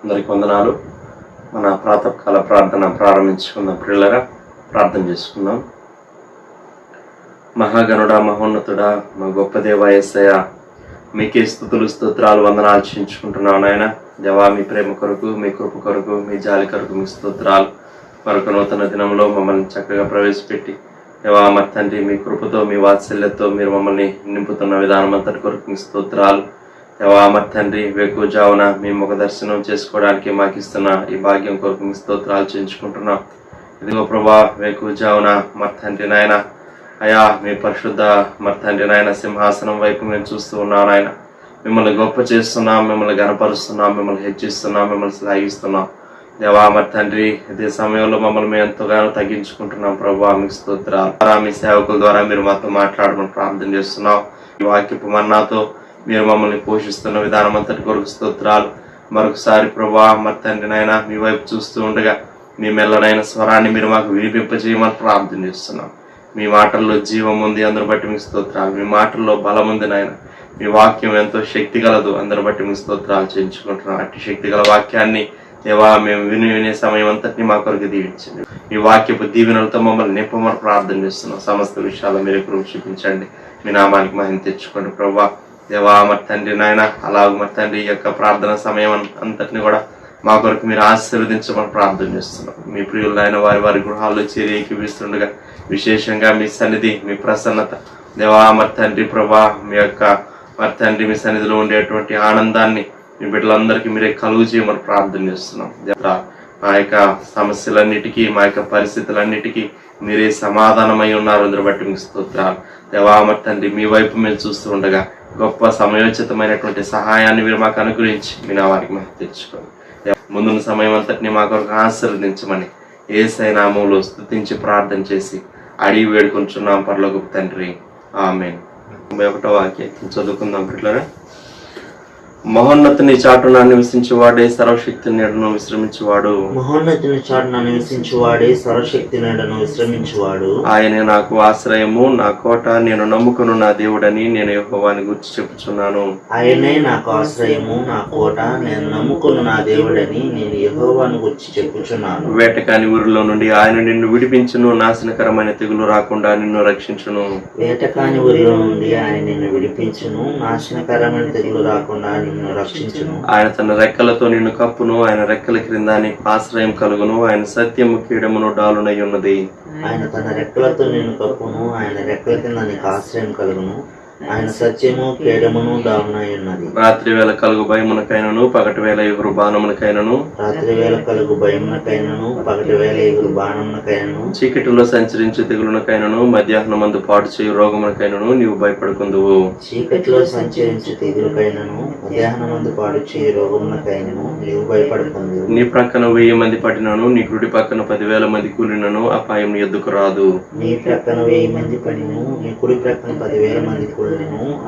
అందరికి వందనాలు. మన ప్రాతకాల ప్రార్థన ప్రారంభించుకుందాం. ప్రియులరా, ప్రార్థన చేసుకుందాం. మహాగణుడా, మహోన్నతుడా, మా గొప్ప దేవా యేసయ్య, మీకే స్తుతులు స్తోత్రాలు వందనాలు చెల్లించుకుంటున్నాను నాయన. దేవా, మీ ప్రేమ కొరకు, మీ కృప కొరకు, మీ జాలి కొరకు మీ స్తోత్రాలు. మరొక నూతన దినంలో మమ్మల్ని చక్కగా ప్రవేశపెట్టి దేవా మరి తండ్రి, మీ కృపతో మీ వాత్సల్యంతో మీరు మమ్మల్ని నింపుతున్న విధానం అంతటి కొరకు మీ స్తోత్రాలు. దేవా మరి తండ్రి, వేకువజామున మీ ముఖ దర్శనం చేసుకోవడానికి మాకు ఇస్తున్న ఈ భాగ్యం కొరకు మీ స్తోత్రాలు చేయించుకుంటున్నాం. ఇదిగో ప్రభా, వేకువజామున మరి తండ్రి నాయన, అయా మీ పరిశుద్ధ మరి తండ్రి నాయన సింహాసనం వైపు మేము చూస్తూ ఉన్నాం నాయన. మిమ్మల్ని గొప్ప చేస్తున్నాం, మిమ్మల్ని గణపరుస్తున్నాం, మిమ్మల్ని హెచ్చిస్తున్నాం, మిమ్మల్ని శ్లాఘిస్తున్నాం. దేవా మరి తండ్రి, ఇదే సమయంలో మమ్మల్ని మేము ఎంతగానో తగ్గించుకుంటున్నాం. ప్రభా, మీకు స్తోత్రాలు. మీ సేవకుల ద్వారా మీరు మాతో మాట్లాడమని ప్రార్థన చేస్తున్నాం. ఈ వాక్యపు మన్నాతో మీరు మమ్మల్ని పోషిస్తున్న విధానం అంతటి కొరకు స్తోత్రాలు. మరొకసారి ప్రభా మరి తండ్రి నాయన, మీ వైపు చూస్తూ ఉండగా మీ మెల్లనైన స్వరాన్ని మీరు మాకు వినిపింపజేయమని ప్రార్థన చేస్తున్నాం. మీ మాటల్లో జీవం ఉంది, అందరు బట్టి మీకు స్తోత్రాలు. మీ మాటల్లో బలం ఉంది నాయన. మీ వాక్యం ఎంతో శక్తి గలదు, అందరు బట్టి మీకు స్తోత్రాలు చేయించుకుంటున్నాం. అట్టి శక్తి గల వాక్యాన్ని దేవా మేము వినే సమయం అంతటిని మా కొరకు దీవించండి. మీ వాక్యపు దీవెనలతో మమ్మల్ని నింపమని ప్రార్థన చేస్తున్నాం. సమస్త విషయాలు మీరు కృప చూపించండి. మీ నామానికి మహిమ తెచ్చుకోండి ప్రభా. దేవా మరి తండ్రి నాయన, అలాగ మరి తండ్రి ఈ యొక్క ప్రార్థన సమయం అంతటిని కూడా మా కొరకు మీరు ఆశీర్వదించమని ప్రార్థన చేస్తున్నాం. మీ ప్రియులు ఆయన వారి వారి గృహాల్లో చేరి ఏకీపిస్తుండగా విశేషంగా మీ సన్నిధి, మీ ప్రసన్నత దేవా మరి తండ్రి ప్రభా, మీ యొక్క మరి తండ్రి మీ సన్నిధిలో ఉండేటువంటి ఆనందాన్ని మీ బిడ్డలందరికీ మీరే కలుగు చేయమని ప్రార్థన చేస్తున్నాం. మా యొక్క సమస్యలన్నిటికీ, మా యొక్క పరిస్థితులన్నిటికీ మీరే సమాధానమై ఉన్నారు. అందరూ బట్టి మీకు స్తోత్రాలు. దేవా మరి తండ్రి, మీ వైపు మేము చూస్తూ ఉండగా గొప్ప సమయోచితమైనటువంటి సహాయాన్ని మీరు మాకు అనుగ్రహించి మీ నామానికి మహిమ తెచ్చుకోండి. ముందున్న సమయం అంతటిని మా కొరకు ఆశీర్వదించమని యేసయ్య నామములో స్తుతించి ప్రార్థన చేసి అడిగి వేడుకొంచున్నాం పరలోకపు తండ్రి, ఆమేన్. 31వ వాక్యం చదువుకుందాం పిల్లరా. మహోన్నతుని చాటున నివసించువాడే సర్వశక్తి నీడను విశ్రమించువాడు. మహోన్నతుని చాటున నివసించువాడే సర్వశక్తి నీడను విశ్రమించువాడు. ఆయనే నాకు ఆశ్రయము, నా కోట, నేను నమ్ముకును నా దేవుడని నేను యెహోవాని గురించి చెప్పుచున్నాను. ఆయనే నాకు ఆశ్రయము, నా కోట, నేను నమ్ముకును నా దేవుడని నేను యెహోవాని గురించి చెప్పుచున్నాను. వేటకాని ఊరిలో నుండి ఆయన నిన్ను విడిపించును, నాశనకరమైన తెగులు రాకుండా నిన్ను రక్షించును. వేటకాని ఊరిలో నుండి ఆయన నిన్ను విడిపించును, నాశనకరమైన తెగులు రాకుండా రక్షించును. ఆయన తన రెక్కలతో నిన్ను కప్పును, ఆయన రెక్కల క్రింద నీకు ఆశ్రయం కలుగును. ఆయన సత్యము కీడమును డాలునై ఉన్నది. ఆయన తన రెక్కలతో నిన్ను కప్పును, ఆయన రెక్కల కింద నీకు ఆశ్రయం కలుగును. ఆయన సత్యము కేడమును దారుణై ఉన్నది. రాత్రి వేళ కలుగు భయమునకైనను, పగటి వేళ ఎగురు బాణమునకైనను, రాత్రి వేళ కలుగు భయమునకైనను, పగటి వేళ ఎగురు బాణమునకైనను, చీకటిలో సంచరించు తెగులునకైనను, మధ్యాహ్నమందు పాటు చేయు రోగమునకైనను నీవు భయపడుకుందువు. చీకటిలో సంచరించు తెగులుకైనను, మధ్యాహ్నమందు పాటు చేయు రోగమునకైనను నీవు భయపడుకుందువు. నీ ప్రక్కన 1000 మంది పడినను, నీ కుడి పక్కన 10,000 మంది కూలినను అపాయం నీ ఎద్దుకు రాదు. నీ ప్రక్కన 1000 మంది పడినను, నీ కుడి ప్రక్కన 10,000 మంది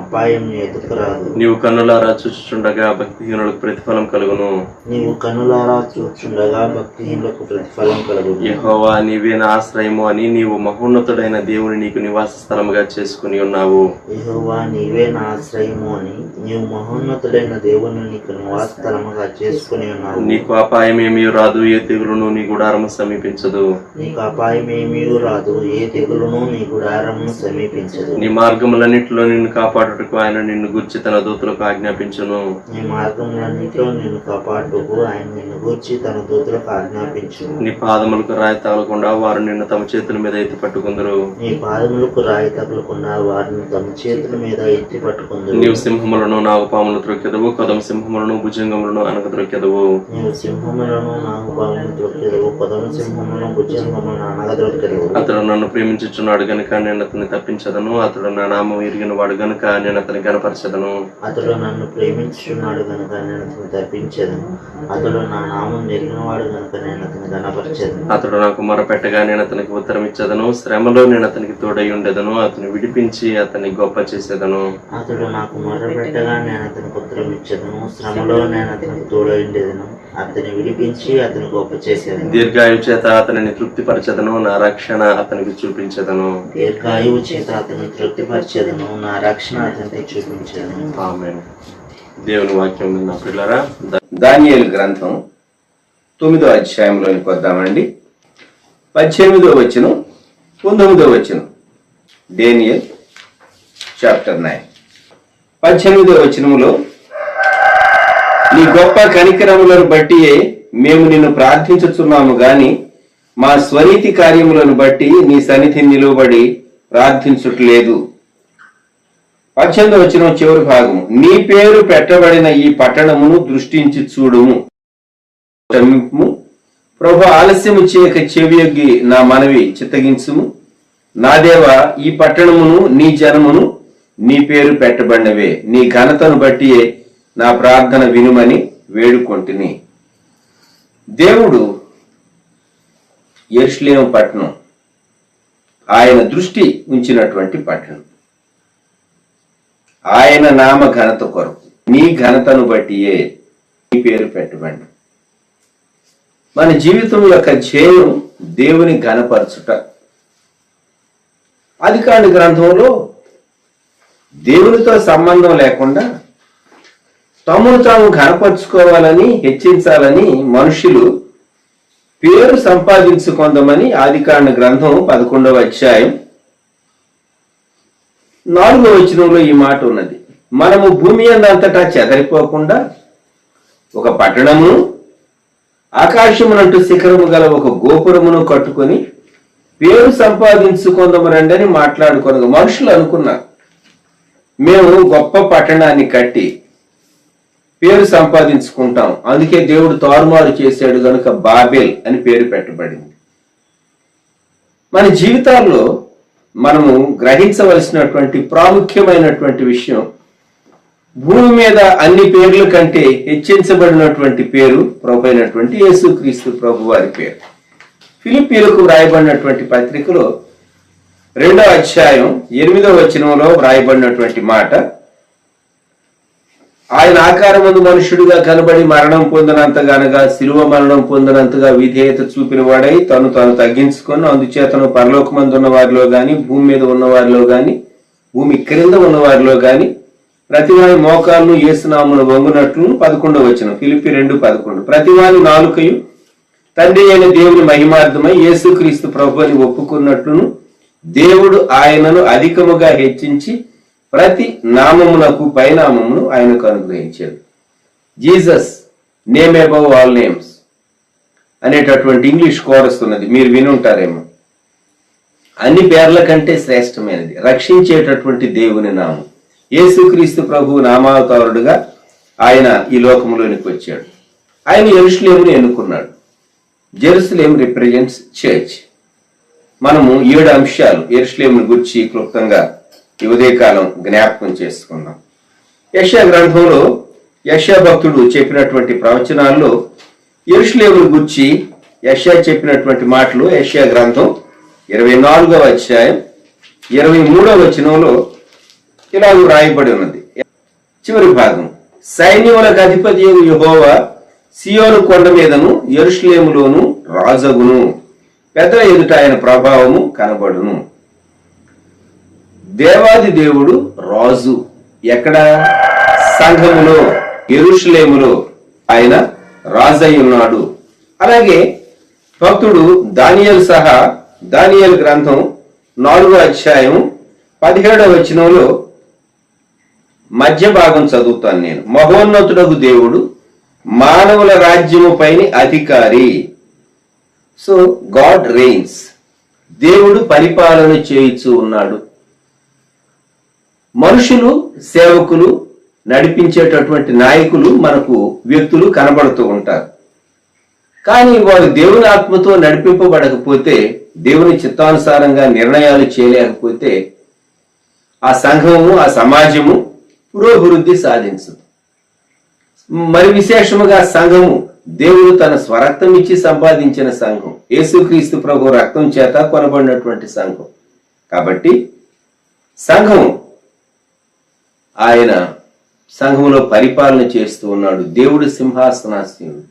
అపాయం ఎదుకు రాదు. నీవు కన్నులారా చూచుచుండగా భక్తిహీనులకు ప్రతిఫలం కలుగును. నీవు కన్నులారా చూచుండగా భక్తిహీనులకు ప్రతిఫలం కలుగును. యెహోవా నీవే నా ఆశ్రయము అని నీవు మహోన్నతుడైన దేవుని నీకు నివాస స్థలముగా చేసుకుని ఉన్నావు. యెహోవా నీవే నా ఆశ్రయము అని నీవు మహోన్నతుడైన దేవుని నీకు నివాస స్థలముగా చేసుకుని ఉన్నావు. నీకు అపాయం ఏమీ రాదు, ఏ తెగులును నీ గుడారము సమీపించదు. నీకు అపాయం ఏమీ రాదు, ఏ తెగులును నీ గుడారమును సమీపించదు. నీ మార్గములన్నిటిలో నిన్ను కాపాడుటకు ఆయన నిన్ను గూర్చి తన దూతలకు ఆజ్ఞాపించును. నీ మార్గములన్నిటిలో నిన్ను కాపాడుటకు ఆయన నిన్ను గూర్చి తన దూతలకు ఆజ్ఞాపించును. నీ పాదములకు రాయి తగలకుండా వారు నిన్ను తమ చేతుల మీద ఎత్తి పట్టుకుందరు. నీ పాదములకు రాయి తగలకుండా వారిని తమ చేతుల మీద ఎత్తి పట్టుకుందరు. నీవు సింహములను, నాగుపాములను త్రొక్కెదవు, కొదమ సింహములను, భుజంగములను అనగ త్రొక్కెదవు. నీవు సింహములను, నాగుపాములను త్రొక్కెదవు, కొదమ సింహములను, భుజంగములను అనగ త్రొక్కెదవు. అతడు నన్ను ప్రేమించుచున్నాడు గనుక నేను అతన్ని తప్పించదను, అతడు నా నామం ఎరిగిన వాడు గనుక నేను అతని గణపరచదను. అతడు నన్ను ప్రేమించుచున్నాడు గనుక నేను అతని తప్పించదను, అతడు నా నామం ఎరిగిన వాడు గనుక నేను అతని గణపరచదను. అతడు నాకు మొరపెట్టగా నేను అతనికి ఉత్తరం ఇచ్చదను, శ్రమలో నేను అతనికి తోడై ఉండేదను, అతను విడిపించి అతన్ని గొప్ప చేసేదను. అతడు నాకు మొరపెట్టగా నేను అతనికి ఉత్తరం ఇచ్చదను, శ్రమలో నేను అతనికి తోడై ఉండేదను, అతని విడిపించి అతని గొప్ప చేసేదను. దీర్ఘాయువు చేత అతనిని తృప్తిపరచదను, నా రక్షణ అతనికి చూపించదను. దీర్ఘాయువు చేత అతని తృప్తిపరచదను, నా రక్షణ అతనికి చూపించదను. ఆమేన్. దేవుని వాక్యం విన్న పిల్లరా, దానియేలు గ్రంథం 9వ అధ్యాయంలోనికి వద్దామండి. 18వ వచనం 19వ వచనం. డేనియల్ చాప్టర్ 9 18వ వచనములో, నీ గొప్ప కనికరములను బట్టియే మేము నిన్ను ప్రార్థించుచున్నాము గాని మా స్వనీతి కార్యములను బట్టి నీ సన్నిధి నిలువబడి ప్రార్థించుటలేదు. 18వ వచనం చివరి భాగము, నీ పేరు పెట్టబడిన ఈ పట్టణమును దృష్టించి చూడుము. ప్రభు, ఆలస్యము చేయక చెవియొగ్గి నా మనవి చిత్తగించుము. నా దేవ, ఈ పట్టణమును నీ జనమును నీ పేరు పెట్టబడినవే. నీ ఘనతను బట్టియే నా ప్రార్థన వినుమని వేడుకొంటిని. దేవుడు యెరూషలేము పట్టణం ఆయన దృష్టి ఉంచినటువంటి పట్టణం. ఆయన నామ ఘనత కొరకు నీ ఘనతను బట్టియే నీ పేరు పెట్టబడి. మన జీవితం యొక్క ధ్యేయం దేవుని ఘనపరచుట. ఆదికాండ గ్రంథంలో దేవునితో సంబంధం లేకుండా తమను తాము ఘనపరుచుకోవాలని, హెచ్చించాలని మనుషులు పేరు సంపాదించుకుందామని ఆదికాండ గ్రంథం 11వ అధ్యాయం 4వ వచనంలో ఈ మాట ఉన్నది. మనము భూమి అంతటా చెదరిపోకుండా ఒక పట్టణము, ఆకాశమునంటూ శిఖరము గల ఒక గోపురమును కట్టుకొని పేరు సంపాదించుకుందాము రండి అని మాట్లాడుకోను. మనుషులు అనుకున్నారు, మేము గొప్ప పట్టణాన్ని కట్టి పేరు సంపాదించుకుంటాం, అందుకే దేవుడు తారుమారు చేశాడు కనుక బాబేల్ అని పేరు పెట్టబడింది. మన జీవితాల్లో మనము గ్రహించవలసినటువంటి ప్రాముఖ్యమైనటువంటి విషయం, భూమి మీద అన్ని పేర్ల కంటే హెచ్చించబడినటువంటి పేరు ప్రభు అయినటువంటి యేసుక్రీస్తు ప్రభు వారి పేరు. ఫిలిప్పీలకు వ్రాయబడినటువంటి పత్రికలో 2వ అధ్యాయం 8వ వచనంలో వ్రాయబడినటువంటి మాట, ఆయన ఆకారమందు మనుషుడిగా కనబడి మరణం పొందినంతగా అనగా శిలువ మరణం పొందినంతగా విధేయత చూపిన వాడై తను తగ్గించుకొని, అందుచేతను పరలోకమందు ఉన్న వారిలో గాని, భూమి మీద ఉన్న వారిలో గాని, భూమి క్రింద ఉన్న వారిలో గాని ప్రతివాని మోకాలను యేసునామమున వంగునట్లు. 11వ వచనం ఫిలిప్పీ 2:11, ప్రతివాని నాలుకయు తండ్రి అయిన దేవుని మహిమార్థమై యేసుక్రీస్తు ప్రభు అని ఒప్పుకున్నట్లును దేవుడు ఆయనను అధికముగా హెచ్చించి ప్రతి నామమునకు పైనామమును ఆయనకు అనుగ్రహించాడు. Jesus name above all names అనేటటువంటి ఇంగ్లీష్ కోరస్ ఉన్నది, మీరు వినుంటారేమో. అన్ని పేర్ల కంటే శ్రేష్టమైనది రక్షించేటటువంటి దేవుని నామం. యేసుక్రీస్తు ప్రభు నామావతారుడుగా ఆయన ఈ లోకంలోనికి వచ్చాడు. ఆయన యెరూషలేమును ఎన్నుకున్నాడు. Jerusalem represents church. మనము 7 అంశాలు యెరూషలేమును గురించి క్లుప్తంగా ఈ ఉదయకాలం జ్ఞాపకం చేసుకుందాం. యెషయా గ్రంథంలో యెషయా భక్తుడు చెప్పినటువంటి ప్రవచనాల్లో యెరూషలేమును గురించి యెషయా చెప్పినటువంటి మాటలు యెషయా గ్రంథం 24వ అధ్యాయం 23వ వచనంలో ఇలా రాయబడి ఉన్నది. చివరి భాగం, సైన్యములకు అధిపతి యెహోవా సియోను కొండ మీదను యెరూషలేములోను రాజగును, పెద్దల ఎదుట ఆయన ప్రభావము కనబడును. దేవాది దేవుడు రాజు ఎక్కడ? సంఘములో, యెరూషలేములో ఆయన రాజై ఉన్నాడు. అలాగే భక్తుడు దానియేలు సహా దానియేలు గ్రంథం 4వ అధ్యాయం 17వ వచనంలో మధ్య భాగం చదువుతాను నేను. మహోన్నతుడగు దేవుడు మానవుల రాజ్యము పైన అధికారి. So God rains. దేవుడు పరిపాలన చేయుచూ ఉన్నాడు. మనుషులు, సేవకులు, నడిపించేటటువంటి నాయకులు మనకు వ్యక్తులు కనబడుతూ ఉంటారు. కానీ వారు దేవుని ఆత్మతో నడిపింపబడకపోతే, దేవుని చిత్తానుసారంగా నిర్ణయాలు చేయలేకపోతే ఆ సంఘము, ఆ సమాజము పురోభివృద్ధి సాధించదు. మరి విశేషముగా సంఘము దేవుడు తన స్వరక్తం ఇచ్చి సంపాదించిన సంఘం, యేసుక్రీస్తు ప్రభు రక్తం చేత కొనబడినటువంటి సంఘం. కాబట్టి సంఘం, ఆయన సంఘములో పరిపాలన చేస్తూ ఉన్నాడు. దేవుడు సింహాసనాసీనుడు.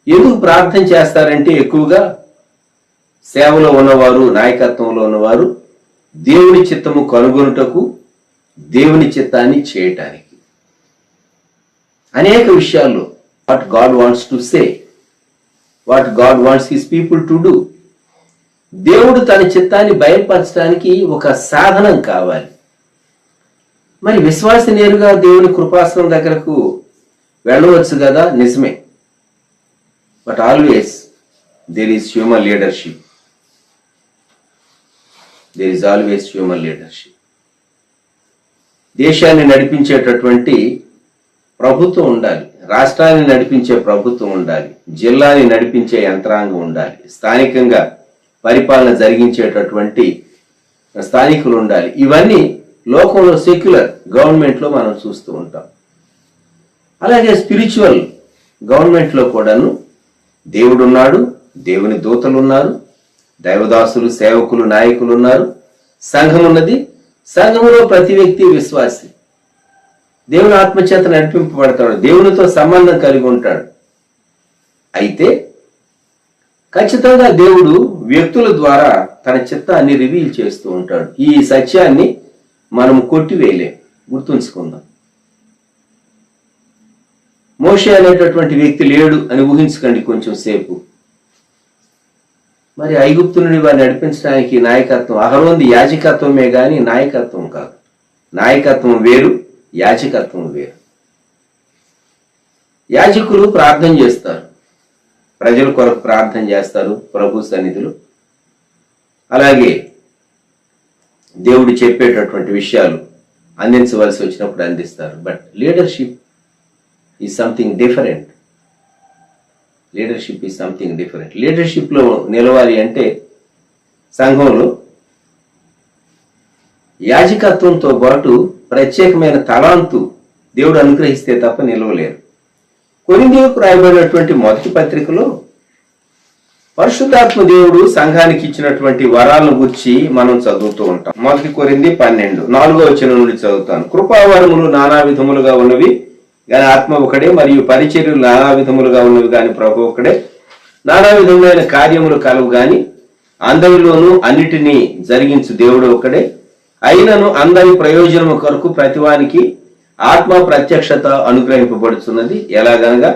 ఎందుకు ప్రార్థన చేస్తారంటే, ఎక్కువగా సేవలో ఉన్నవారు, నాయకత్వంలో ఉన్నవారు దేవుని చిత్తము కనుగొనుటకు, దేవుని చిత్తాన్ని చేయటానికి. అనేక విషయాల్లో what God wants to say, what God wants his people to do. దేవుడు తన చిత్తాన్ని బయలుపరచడానికి ఒక సాధనం కావాలి. మరి విశ్వాసి నేరుగా దేవుని కృపాసనం దగ్గరకు వెళ్ళవచ్చు కదా, నిజమే. But always there is human leadership. There is always human leadership. దేశాన్ని నడిపించేటటువంటి ప్రభుత్వం ఉండాలి, రాష్ట్రాన్ని నడిపించే ప్రభుత్వం ఉండాలి, జిల్లాని నడిపించే యంత్రాంగం ఉండాలి, స్థానికంగా పరిపాలన జరిగించేటటువంటి స్థానికులు ఉండాలి. ఇవన్నీ లోకంలో సెక్యులర్ గవర్నమెంట్లో మనం చూస్తూ ఉంటాం. అలాగే స్పిరిచువల్ గవర్నమెంట్లో కూడాను దేవుడు ఉన్నాడు, దేవుని దూతలు ఉన్నారు, దైవదాసులు, సేవకులు, నాయకులు ఉన్నారు, సంఘం ఉన్నది. సంఘములో ప్రతి వ్యక్తి విశ్వాసి, దేవుని ఆత్మచేత నడిపింపబడతాడు, దేవునితో సంబంధం కలిగి ఉంటాడు. అయితే ఖచ్చితంగా దేవుడు వ్యక్తుల ద్వారా తన చిత్తాన్ని రివీల్ చేస్తూ ఉంటాడు. ఈ సత్యాన్ని మనం కొట్టివేయలేం, గుర్తుంచుకుందాం. మోషే అనేటటువంటి వ్యక్తి లేడు అని ఊహించకండి కొంచెం సేపు. మరి ఐగుప్తు నుండి వారిని నడిపించడానికి నాయకత్వం, అహరోన్ది యాజకత్వమే గాని నాయకత్వం కాదు. నాయకత్వం వేరు, యాజకత్వం వేరు. యాజకులు ప్రార్థన చేస్తారు, ప్రజల కొరకు ప్రార్థన చేస్తారు ప్రభు సన్నిధిలో. అలాగే దేవుడు చెప్పేటటువంటి విషయాలు అందించవలసి వచ్చినప్పుడు అందిస్తారు. But leadership is something different. Leadership is something different. లీడర్షిప్లో నిలవాలి అంటే సంఘంలో యాజకత్వంతో పాటు ప్రత్యేకమైన తలాంతు దేవుడు అనుగ్రహిస్తే తప్ప నిలవలేరు. కొరింథీయులకు రాయబడినటువంటి మొదటి పత్రికలో పరిశుద్ధాత్మ దేవుడు సంఘానికి ఇచ్చినటువంటి వరాలను గురించి మనం చదువుతూ ఉంటాం. 1 కొరింథీ 12 4వ వచనం నుండి చదువుతాను. కృపావరములు నానా విధములుగా ఉన్నవి కానీ ఆత్మ ఒకడే, మరియు పరిచర్యలు నానా విధములుగా ఉన్నవి కానీ ప్రభు ఒకడే. నానా విధములైన కార్యములు కలవు గాని అందరిలోనూ అన్నిటినీ జరిగించు దేవుడు ఒకడే. అయినను అందరి ప్రయోజనము కొరకు ప్రతివానికి ఆత్మ ప్రత్యక్షత అనుగ్రహింపబడుతున్నది. ఎలాగనగా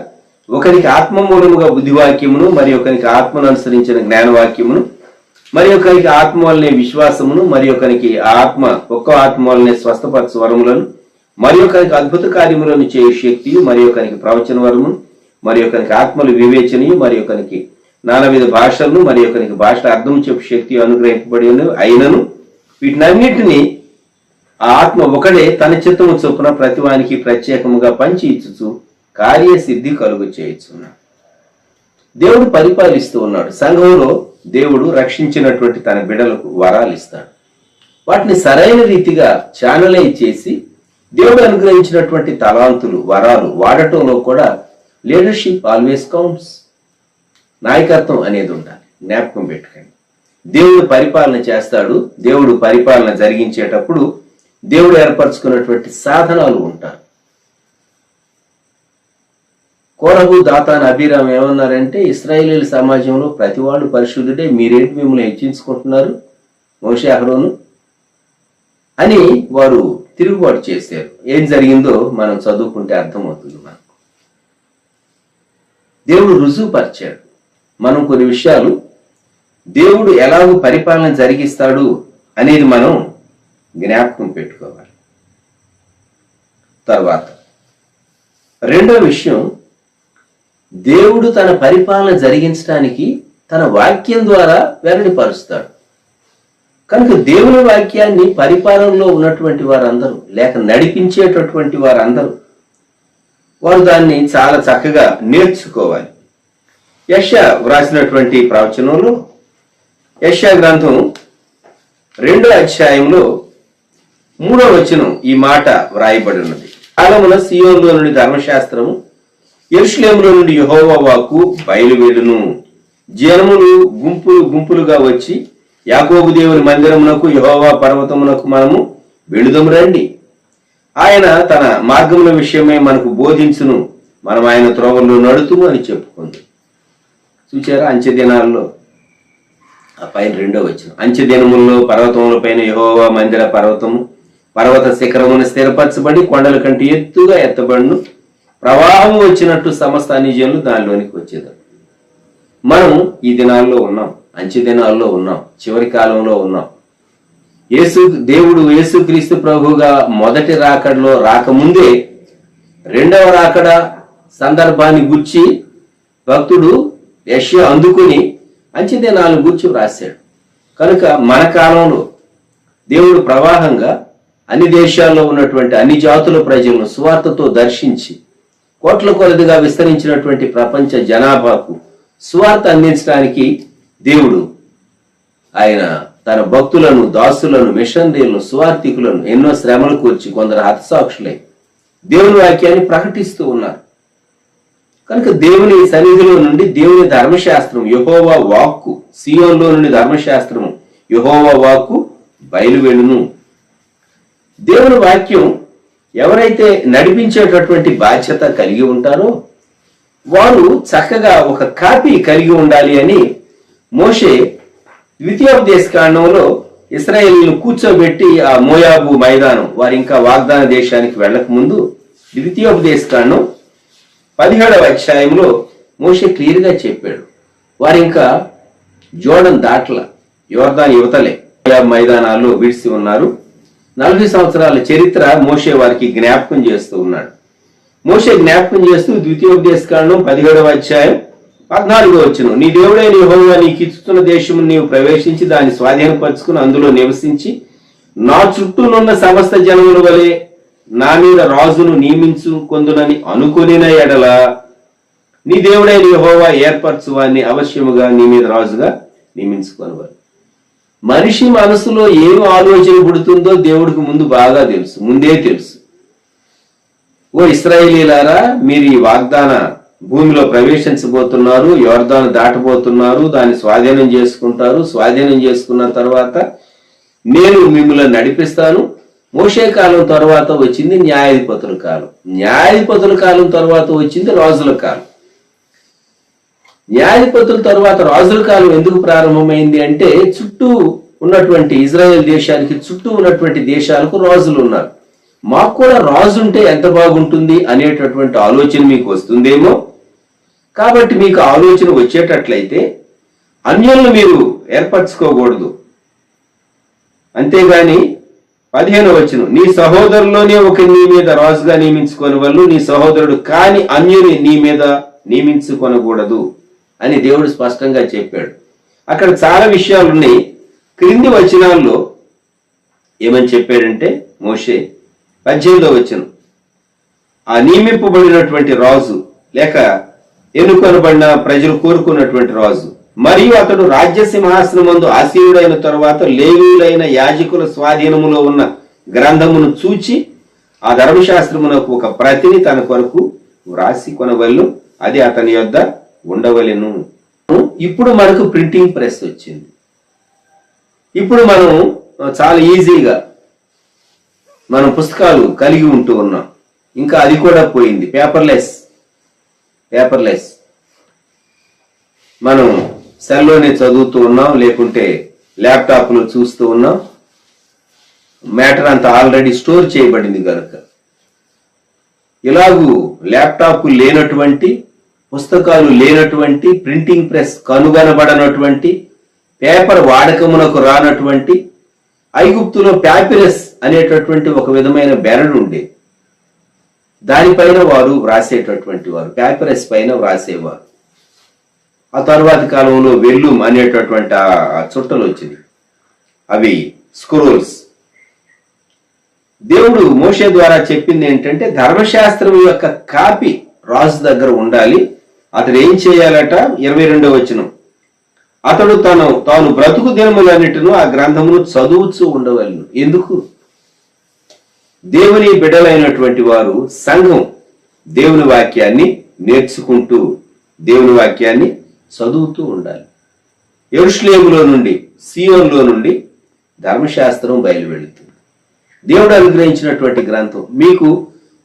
ఒకరికి ఆత్మ మూలముగా బుద్ధివాక్యమును, మరి ఒకరికి ఆత్మను అనుసరించిన జ్ఞానవాక్యమును, మరి ఒకరికి ఆత్మ వల్లనే విశ్వాసమును, మరి ఒకరికి ఆత్మ ఒక్క ఆత్మ వల్లనే స్వస్థపరచు వరములను, మరి ఒకరికి అద్భుత కార్యములను చేయు శక్తియు, మరి ఒకరికి ప్రవచన వరమును, మరి ఒకరికి ఆత్మలు వివేచనయు, మరి ఒకరికి నానా విధ భాషలను, మరి ఒకరికి భాషల అర్థం చెప్పు శక్తి అనుగ్రహింపబడి ఉన్నవి. అయినను వీటినన్నిటినీ ఆ ఆత్మ ఒకడే తన చిత్తము చొప్పున ప్రతివానికి ప్రత్యేకముగా పంచి ఇచ్చుచు కార్యసిద్ధి కలుగు చేయుచున్నాడు. దేవుడు పరిపాలిస్తూ ఉన్నాడు. సంఘంలో దేవుడు రక్షించినటువంటి తన బిడ్డలకు వరాలు ఇస్తాడు. వాటిని సరైన రీతిగా ఛానలైజ్ చేసి దేవుడు అనుగ్రహించినటువంటి తలాంతులు, వరాలు వాడటంలో కూడా లీడర్షిప్ ఆల్వేస్ కౌంట్స్. నాయకత్వం అనేది ఉండాలి, జ్ఞాపకం పెట్టుకోండి. దేవుడు పరిపాలన చేస్తాడు. దేవుడు పరిపాలన జరిగించేటప్పుడు దేవుడు ఏర్పరచుకున్నటువంటి సాధనాలు ఉంటారు. కోరహు, దాతాన్, అబీరాం ఏమన్నారంటే, ఇశ్రాయేలీయుల సమాజంలో ప్రతివాడు పరిశుద్ధుడే, మీరేంటి మిమ్మల్ని హెచ్చించుకుంటున్నారు మోషే, అహరోను అని వారు తిరుగుబాటు చేశారు. ఏం జరిగిందో మనం చదువుకుంటే అర్థమవుతుంది మనకు. దేవుడు రుజువుపరిచాడు. మనం కొన్ని విషయాలు దేవుడు ఎలాగో పరిపాలన జరిగిస్తాడు అనేది మనం జ్ఞాపకం పెట్టుకోవాలి. తర్వాత రెండో విషయం, దేవుడు తన పరిపాలన జరిగించడానికి తన వాక్యం ద్వారా వెల్లడిపరుస్తాడు. కనుక దేవుని వాక్యాన్ని పరిపాలనలో ఉన్నటువంటి వారందరూ, లేక నడిపించేటటువంటి వారందరూ, వారు దాన్ని చాలా చక్కగా నేర్చుకోవాలి. యెషయా వ్రాసినటువంటి ప్రవచనంలో, యెషయా గ్రంథం 2వ అధ్యాయంలో 3వ వచనం ఈ మాట వ్రాయబడి ఉన్నది. కాలమున సియోనులో నుండి ధర్మశాస్త్రము, యెరూషలేములో నుండి యెహోవా వాక్కు బయలువెడును. జనములు గుంపులు గుంపులుగా వచ్చి యాకోబు దేవుని మందిరమునకు, యెహోవా పర్వతమునకు మనము వెళుదము రండి. ఆయన తన మార్గముల విషయమై మనకు బోధించును, మనం ఆయన త్రోవల్లో నడుతుము అని చెప్పుకుంది. చూచారా? అంచె దినాల్లో ఆ పైన 2వ వచనం, అంచె దినముల్లో పర్వతముల పైన యెహోవా మందిర పర్వతము పర్వత శిఖరమును స్థిరపరచబడి కొండల కంటే ఎత్తుగా ఎత్తబడును. ప్రవాహం వచ్చినట్టు సమస్త అన్ని జనులు దానిలోనికి వచ్చేదారు. మనం ఈ దినాల్లో ఉన్నాం, అంచె దినాల్లో ఉన్నాం, చివరి కాలంలో ఉన్నాం. దేవుడు యేసుక్రీస్తు ప్రభువుగా మొదటి రాకడలో రాకముందే రెండవ రాకడ సందర్భాన్ని గుర్చి భక్తుడు యెషయా అందుకుని అంచె దినాలను గుర్చి వ్రాశాడు. కనుక మన కాలంలో దేవుడు ప్రవాహంగా అన్ని దేశాల్లో ఉన్నటువంటి అన్ని జాతుల ప్రజలను సువార్తతో దర్శించి కోట్ల కొలదిగా విస్తరించినటువంటి ప్రపంచ జనాభాకు సువార్త అందించడానికి దేవుడు ఆయన తన భక్తులను, దాసులను, మిషనరీలను, సువార్థికులను ఎన్నో శ్రమలు కూర్చి కొందరు హతసాక్షులై దేవుని వాక్యాన్ని ప్రకటిస్తూ ఉన్నారు. కనుక దేవుని సన్నిధిలో నుండి దేవుని ధర్మశాస్త్రం యెహోవా వాక్కు, సీయోనులో నుండి ధర్మశాస్త్రము యెహోవా వాక్కు బయలువెళ్ళును. దేవుని వాక్యం ఎవరైతే నడిపించేటటువంటి బాధ్యత కలిగి ఉంటారో వారు చక్కగా ఒక కాపీ కలిగి ఉండాలి అని మోషే ద్వితీయోపదేశకాండంలో ఇశ్రాయేలీయులను కూర్చోబెట్టి ఆ మోయాబు మైదానం, వారు ఇంకా వాగ్దాన దేశానికి వెళ్ళక ముందు ద్వితీయోపదేశకాండం 17వ అధ్యాయంలో మోషే క్లియర్గా చెప్పాడు. వారు ఇంకా జోర్డన్ దాట్ల, యోర్దాను యువతలే మోయాబు మైదానాల్లో విడిసి ఉన్నారు. 40 సంవత్సరాల చరిత్ర మోషే వారికి జ్ఞాపకం చేస్తూ ఉన్నాడు. మోషే జ్ఞాపకం చేస్తూ ద్వితీయోపదేశకాండం 17వ అధ్యాయం 14వ వచనం, నీ దేవుడైన యెహోవా నీకు ఇస్తున్న దేశము నీవు ప్రవేశించి దాన్ని స్వాధీనపరుచుకుని అందులో నివసించి నా చుట్టూనున్న సమస్త జనముల వలె నా మీద రాజును నియమించుకొందునని అనుకొనిన ఎడల నీ దేవుడైన యెహోవా ఏర్పరచువాన్ని అవశ్యముగా నీ మీద రాజుగా నియమించుకొనవాలి. మనిషి మనసులో ఏం ఆలోచన పుడుతుందో దేవుడికి ముందే తెలుసు. ఓ ఇశ్రాయేలీయులారా, మీరు ఈ వాగ్దాన భూమిలో ప్రవేశించబోతున్నారు, యోర్దాను దాటబోతున్నారు, దాన్ని స్వాధీనం చేసుకుంటారు. స్వాధీనం చేసుకున్న తర్వాత నేను మిమ్మల్ని నడిపిస్తాను. మోషే కాలం తర్వాత వచ్చింది న్యాయాధిపతుల కాలం. న్యాయాధిపతుల కాలం తర్వాత వచ్చింది రాజుల కాలం. న్యాయాధిపతుల తర్వాత రాజుల కాలం ఎందుకు ప్రారంభమైంది అంటే చుట్టూ ఉన్నటువంటి ఇజ్రాయెల్ దేశానికి చుట్టూ ఉన్నటువంటి దేశాలకు రాజులు ఉన్నారు. మాకు కూడా రాజు ఉంటే ఎంత బాగుంటుంది అనేటటువంటి ఆలోచన మీకు వస్తుందేమో. కాబట్టి మీకు ఆలోచన వచ్చేటట్లయితే అన్యులను మీరు ఏర్పరచుకోకూడదు. అంతేగాని 15వ వచనం, నీ సహోదరులోనే ఒక నీ మీద రాజుగా నియమించుకొని వాళ్ళు నీ సహోదరుడు కాని అన్యుని నీ మీద నియమించుకొనకూడదు అని దేవుడు స్పష్టంగా చెప్పాడు. అక్కడ చాలా విషయాలు ఉన్నాయి. క్రింది వచనాల్లో ఏమని చెప్పాడంటే మోషే 18వ వచనం, ఆ నియమింపబడినటువంటి రాజు లేక ఎన్నుకొనబడిన ప్రజలు కోరుకున్నటువంటి రాజు మరియు అతడు రాజ్య సింహాసనమందు ఆసీనుడైన తరువాత లేవీయులైన యాజకుల స్వాధీనములో ఉన్న గ్రంథమును చూచి ఆ ధర్మశాస్త్రమునకు ఒక ప్రతిని తన కొరకు వ్రాసి కొనవలను, అది అతని యొద్ద ఉండవలెను. ఇప్పుడు మనకు ప్రింటింగ్ ప్రెస్ వచ్చింది. ఇప్పుడు మనం చాలా ఈజీగా మనం పుస్తకాలు కలిగి ఉంటూ ఉన్నాం. ఇంకా అది కూడా పోయింది, పేపర్లెస్. మనం సెల్లోనే చదువుతూ ఉన్నాం, లేకుంటే ల్యాప్టాప్లో చూస్తూ ఉన్నాం. మ్యాటర్ అంతా ఆల్రెడీ స్టోర్ చేయబడింది కనుక ఇలాగూ ల్యాప్టాప్ లేనటువంటి, పుస్తకాలు లేనటువంటి, ప్రింటింగ్ ప్రెస్ కనుగొనబడనటువంటి, పేపర్ వాడకమునకు రానటువంటి ఐగుప్తులో ప్యాపిరస్ అనేటటువంటి ఒక విధమైన బెరడు ఉండేది. దానిపైన వారు వ్రాసేటటువంటి వారు, ప్యాపిరస్ పైన వ్రాసేవారు. ఆ తరువాతి కాలంలో వెల్లుమ్ అనేటటువంటి ఆ చుట్టలు వచ్చింది, అవి స్క్రోల్స్. దేవుడు మోషే ద్వారా చెప్పింది ఏంటంటే ధర్మశాస్త్రం యొక్క కాపీ రాజు దగ్గర ఉండాలి. అతడు ఏం చేయాలట? 22వ వచనం, అతడు తాను బ్రతుకు దినములన్నిటిను ఆ గ్రంథమును చదువుతూ ఉండవలను. ఎందుకు? దేవుని బిడ్డలైనటువంటి వారు సంఘం దేవుని వాక్యాన్ని నేర్చుకుంటూ దేవుని వాక్యాన్ని చదువుతూ ఉండాలి. యెరూషలేములో నుండి, సీయోనులో నుండి ధర్మశాస్త్రం బయలువెళుతుంది. దేవుడు అనుగ్రహించినటువంటి గ్రంథం. మీకు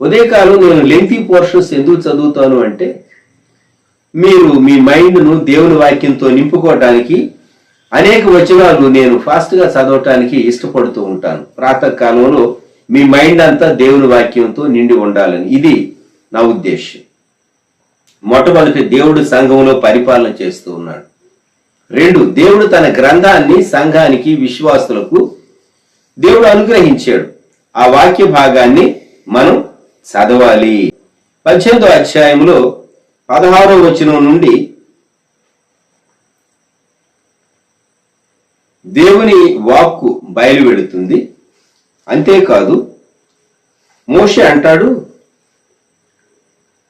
ఉదయకాలం నేను లెంతీ పోర్షన్స్ ఎందుకు చదువుతాను అంటే మీరు మీ మైండ్ను దేవుని వాక్యంతో నింపుకోవటానికి అనేక వచనాలు నేను ఫాస్ట్గా చదవటానికి ఇష్టపడుతూ ఉంటాను. ప్రాతకాలంలో మీ మైండ్ అంతా దేవుని వాక్యంతో నిండి ఉండాలని. ఇది నా ఉద్దేశం. మొట్టమొదటి, దేవుడు సంఘంలో పరిపాలన చేస్తూ ఉన్నాడు. 2, దేవుడు తన గ్రంథాన్ని సంఘానికి, విశ్వాసులకు దేవుడు అనుగ్రహించాడు. ఆ వాక్య భాగాన్ని మనం చదవాలి. 18వ అధ్యాయంలో 16వ వచనం నుండి దేవుని వాక్కు బయలువెడుతుంది. అంతేకాదు, మోషే అంటాడు,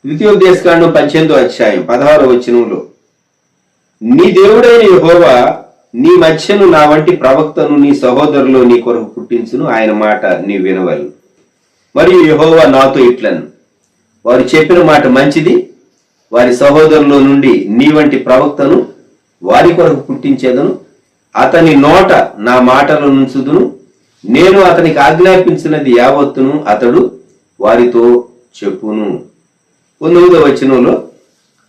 ద్వితీయోపదేశకాండం 18వ అధ్యాయం 16వ వచనంలో, నీ దేవుడైన యెహోవా నీ మధ్యను నా వంటి ప్రవక్తను నీ సహోదరులో నీ కొరకు పుట్టించును, ఆయన మాట నీ వినవలు. మరియు యెహోవా నాతో ఇట్లను, వారు చెప్పిన మాట మంచిది, వారి సహోదరులో నుండి నీ వంటి ప్రవక్తను వారి కొరకు పుట్టించేదను, అతని నోట నా మాటలను ఉంచుదును, నేను అతనికి ఆజ్ఞాపించినది యావత్తును అతడు వారితో చెప్పును. 9వ వచనంలో,